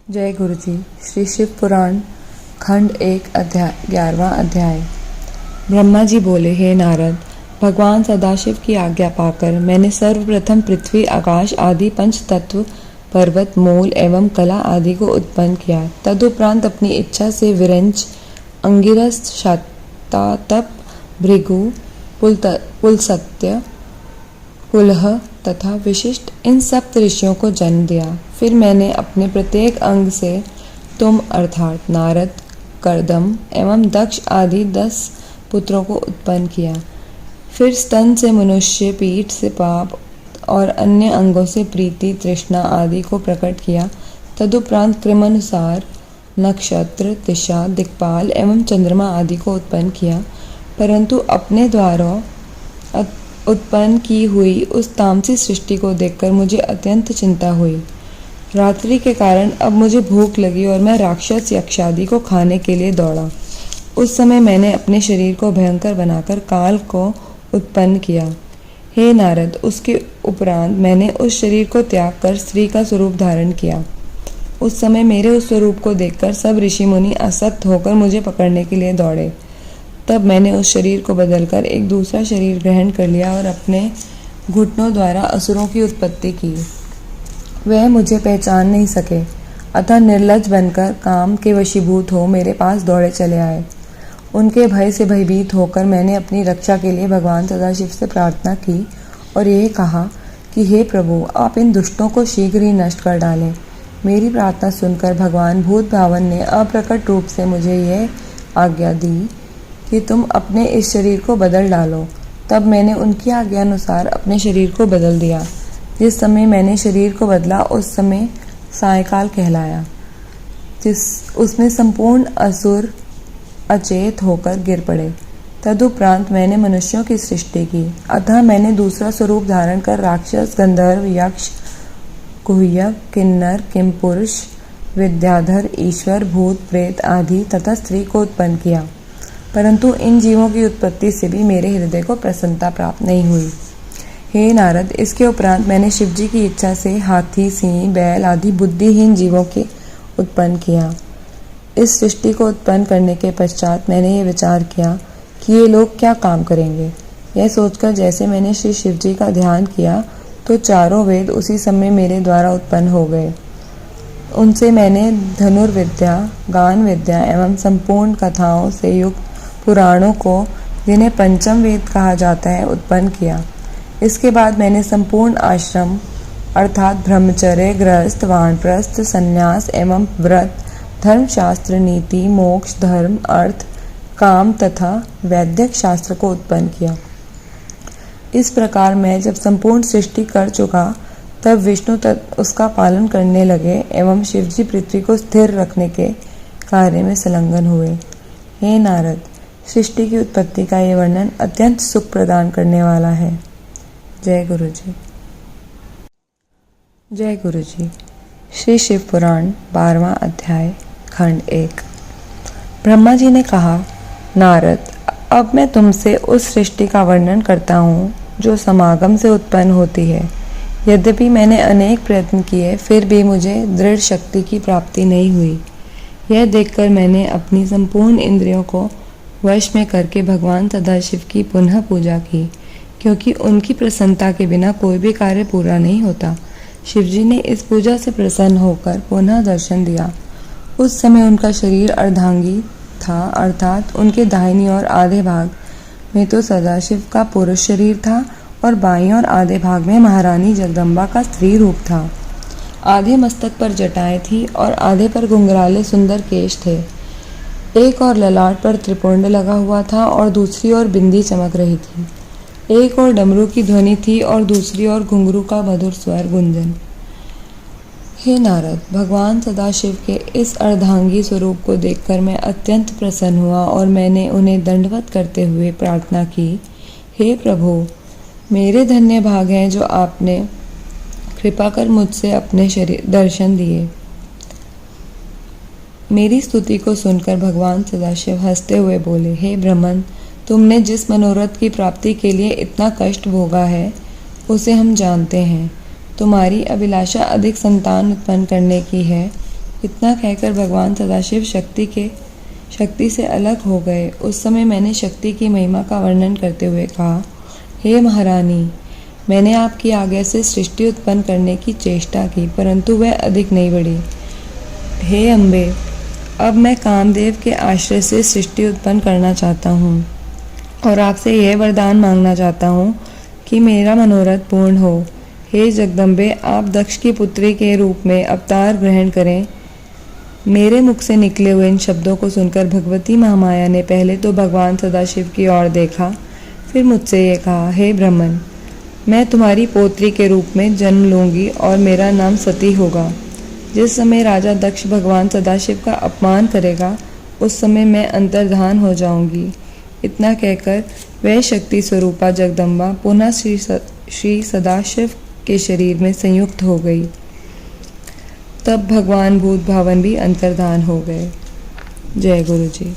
जय गुरु जी। श्री शिव पुराण खंड 1 अध्याय 11वां अध्याय। ब्रह्मा जी बोले, हे नारद, भगवान सदाशिव की आज्ञा पाकर मैंने सर्वप्रथम पृथ्वी, आकाश आदि पंच तत्व, पर्वत, मूल एवं कला आदि को उत्पन्न किया। तदुपरांत अपनी इच्छा से विरंच, अंगिरस, शतातप, भृगु, पुलस्त्य, पुलह तथा विशिष्ट इन सप्त ऋषियों को जन्म दिया। फिर मैंने अपने प्रत्येक अंग से तुम अर्थात नारद, कर्दम एवं दक्ष आदि 10 पुत्रों को उत्पन्न किया। फिर स्तन से मनुष्य, पीठ से पाप और अन्य अंगों से प्रीति, तृष्णा आदि को प्रकट किया। तदुपरांत क्रमानुसार नक्षत्र, दिशा, दिक्पाल एवं चंद्रमा आदि को उत्पन्न किया। परंतु अपने द्वारा उत्पन्न की हुई उस तामसी सृष्टि को देखकर मुझे अत्यंत चिंता हुई। रात्रि के कारण अब मुझे भूख लगी और मैं राक्षस यक्ष आदि को खाने के लिए दौड़ा। उस समय मैंने अपने शरीर को भयंकर बनाकर काल को उत्पन्न किया। हे नारद, उसके उपरांत मैंने उस शरीर को त्याग कर स्त्री का स्वरूप धारण किया। उस समय मेरे उस स्वरूप को देखकर सब ऋषि मुनि असक्त होकर मुझे पकड़ने के लिए दौड़े। तब मैंने उस शरीर को बदलकर एक दूसरा शरीर ग्रहण कर लिया और अपने घुटनों द्वारा असुरों की उत्पत्ति की। वह मुझे पहचान नहीं सके, अतः निर्लज्ज बनकर काम के वशीभूत हो मेरे पास दौड़े चले आए। उनके भय से भयभीत होकर मैंने अपनी रक्षा के लिए भगवान सदाशिव से प्रार्थना की और यह कहा कि हे प्रभु, आप इन दुष्टों को शीघ्र ही नष्ट कर डालें। मेरी प्रार्थना सुनकर भगवान भूत भावन ने अप्रकट रूप से मुझे यह आज्ञा दी कि तुम अपने इस शरीर को बदल डालो। तब मैंने उनकी आज्ञा अनुसार अपने शरीर को बदल दिया। जिस समय मैंने शरीर को बदला उस समय सायकाल कहलाया। उसमें संपूर्ण असुर अचेत होकर गिर पड़े। तदुपरांत मैंने मनुष्यों की सृष्टि की। अतः मैंने दूसरा स्वरूप धारण कर राक्षस, गंधर्व, यक्ष, गुह्यक, किन्नर, किमपुरुष, विद्याधर, ईश्वर, भूत, प्रेत आदि तथा स्त्री को उत्पन्न किया। परंतु इन जीवों की उत्पत्ति से भी मेरे हृदय को प्रसन्नता प्राप्त नहीं हुई। हे नारद, इसके उपरांत मैंने शिवजी की इच्छा से हाथी, सिंह, बैल आदि बुद्धिहीन जीवों के उत्पन्न किया। इस सृष्टि को उत्पन्न करने के पश्चात मैंने ये विचार किया कि ये लोग क्या काम करेंगे। यह सोचकर जैसे मैंने श्री शिवजी का ध्यान किया तो चारों वेद उसी समय मेरे द्वारा उत्पन्न हो गए। उनसे मैंने धनुर्विद्या, गान विद्या एवं संपूर्ण कथाओं से युक्त पुराणों को, जिन्हें पंचम वेद कहा जाता है, उत्पन्न किया। इसके बाद मैंने संपूर्ण आश्रम अर्थात ब्रह्मचर्य, गृहस्थ, वानप्रस्थ, संन्यास एवं व्रत, धर्मशास्त्र, नीति, मोक्ष, धर्म, अर्थ, काम तथा वैदिक शास्त्र को उत्पन्न किया। इस प्रकार मैं जब संपूर्ण सृष्टि कर चुका तब विष्णु उसका पालन करने लगे एवं शिवजी पृथ्वी को स्थिर रखने के कार्य में संलग्न हुए। हे नारद, सृष्टि की उत्पत्ति का ये वर्णन अत्यंत सुख प्रदान करने वाला है। जय गुरु जी। जय गुरु जी। श्री शिव पुराण 12वां अध्याय खंड 1। ब्रह्मा जी ने कहा, नारद, अब मैं तुमसे उस सृष्टि का वर्णन करता हूँ जो समागम से उत्पन्न होती है। यद्यपि मैंने अनेक प्रयत्न किए फिर भी मुझे दृढ़ शक्ति की प्राप्ति नहीं हुई। यह देखकर मैंने अपनी संपूर्ण इंद्रियों को वश में करके भगवान सदाशिव की पुनः पूजा की, क्योंकि उनकी प्रसन्नता के बिना कोई भी कार्य पूरा नहीं होता। शिवजी ने इस पूजा से प्रसन्न होकर पुनः दर्शन दिया। उस समय उनका शरीर अर्धांगी था, अर्थात उनके दाहिनी और आधे भाग में तो सदाशिव का पुरुष शरीर था और बाईं और आधे भाग में महारानी जगदम्बा का स्त्री रूप था। आधे मस्तक पर जटाएं थी और आधे पर घुंघराले सुंदर केश थे। एक और ललाट पर त्रिपुंड लगा हुआ था और दूसरी ओर बिंदी चमक रही थी। एक और डमरू की ध्वनि थी और दूसरी ओर घुंघरू का मधुर स्वर गुंजन। हे नारद, भगवान सदाशिव के इस अर्धांगी स्वरूप को देखकर मैं अत्यंत प्रसन्न हुआ और मैंने उन्हें दंडवत करते हुए प्रार्थना की, हे प्रभु, मेरे धन्य भाग हैं जो आपने कृपा कर मुझसे अपने शरीर दर्शन दिए। मेरी स्तुति को सुनकर भगवान सदाशिव हंसते हुए बोले, हे ब्रह्मन, तुमने जिस मनोरथ की प्राप्ति के लिए इतना कष्ट भोगा है उसे हम जानते हैं। तुम्हारी अभिलाषा अधिक संतान उत्पन्न करने की है, इतना कहकर भगवान सदाशिव शक्ति से अलग हो गए। उस समय मैंने शक्ति की महिमा का वर्णन करते हुए कहा, हे महारानी, मैंने आपकी आज्ञा से सृष्टि उत्पन्न करने की चेष्टा की, परंतु वह अधिक नहीं बढ़ी। हे अम्बे, अब मैं कामदेव के आश्रय से सृष्टि उत्पन्न करना चाहता हूँ और आपसे यह वरदान मांगना चाहता हूँ कि मेरा मनोरथ पूर्ण हो। हे जगदम्बे, आप दक्ष की पुत्री के रूप में अवतार ग्रहण करें। मेरे मुख से निकले हुए इन शब्दों को सुनकर भगवती महामाया ने पहले तो भगवान सदाशिव की ओर देखा, फिर मुझसे ये कहा, हे ब्राह्मण, मैं तुम्हारी पौत्री के रूप में जन्म लूंगी और मेरा नाम सती होगा। जिस समय राजा दक्ष भगवान सदाशिव का अपमान करेगा, उस समय मैं अंतर्धान हो जाऊंगी। इतना कहकर वह शक्ति स्वरूपा जगदम्बा पुनः श्री सदाशिव के शरीर में संयुक्त हो गई। तब भगवान भूत भावन भी अंतर्धान हो गए। जय गुरु जी।